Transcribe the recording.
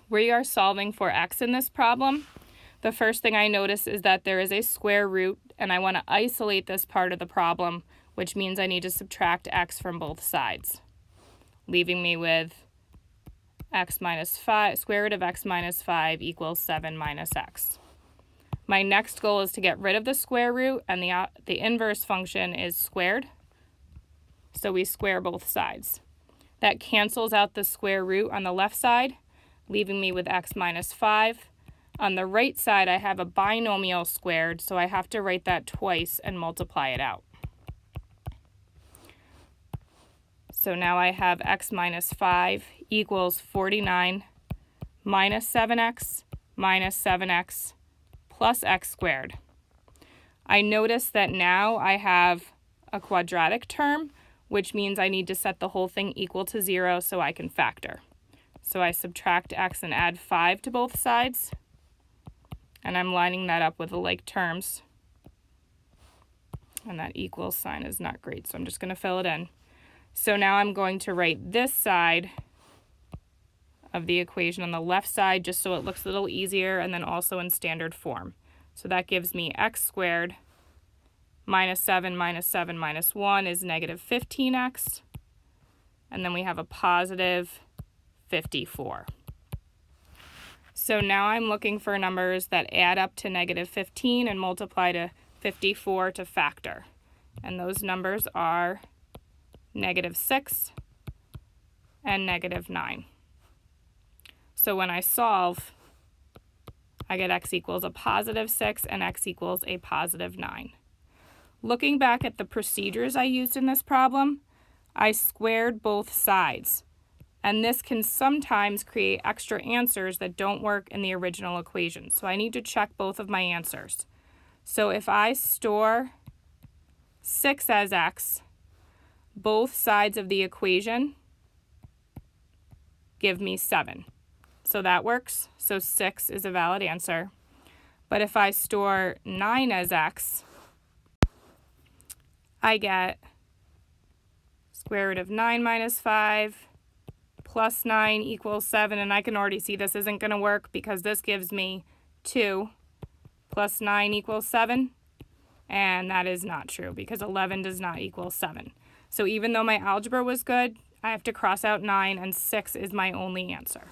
We are solving for x in this problem. The first thing I notice is that there is a square root, and I want to isolate this part of the problem, which means I need to subtract x from both sides, leaving me with x minus 5, square root of x minus 5 equals 7 minus x. My next goal is to get rid of the square root, and the inverse function is squared, so we square both sides. That cancels out the square root on the left side, leaving me with x minus 5. On the right side, I have a binomial squared, so I have to write that twice and multiply it out. So now I have x minus 5 equals 49 minus 7x plus x squared. I notice that now I have a quadratic term, which means I need to set the whole thing equal to 0 so I can factor. So I subtract x and add 5 to both sides, and I'm lining that up with the like terms. And that equals sign is not great, so I'm just going to fill it in. So now I'm going to write this side of the equation on the left side just so it looks a little easier, and then also in standard form. So that gives me x squared minus 7 minus 7 minus 1 is negative 15x, and then we have a positive 54. So now I'm looking for numbers that add up to negative 15 and multiply to 54 to factor. And those numbers are negative 6 and negative 9. So when I solve, I get x equals a positive 6 and x equals a positive 9. Looking back at the procedures I used in this problem, I squared both sides. And this can sometimes create extra answers that don't work in the original equation. So I need to check both of my answers. So if I store 6 as x, both sides of the equation give me 7. So that works. So 6 is a valid answer. But if I store 9 as x, I get square root of 9 minus 5 plus 9 equals 7, and I can already see this isn't going to work because this gives me 2 plus 9 equals 7, and that is not true because 11 does not equal 7. So even though my algebra was good, I have to cross out 9, and 6 is my only answer.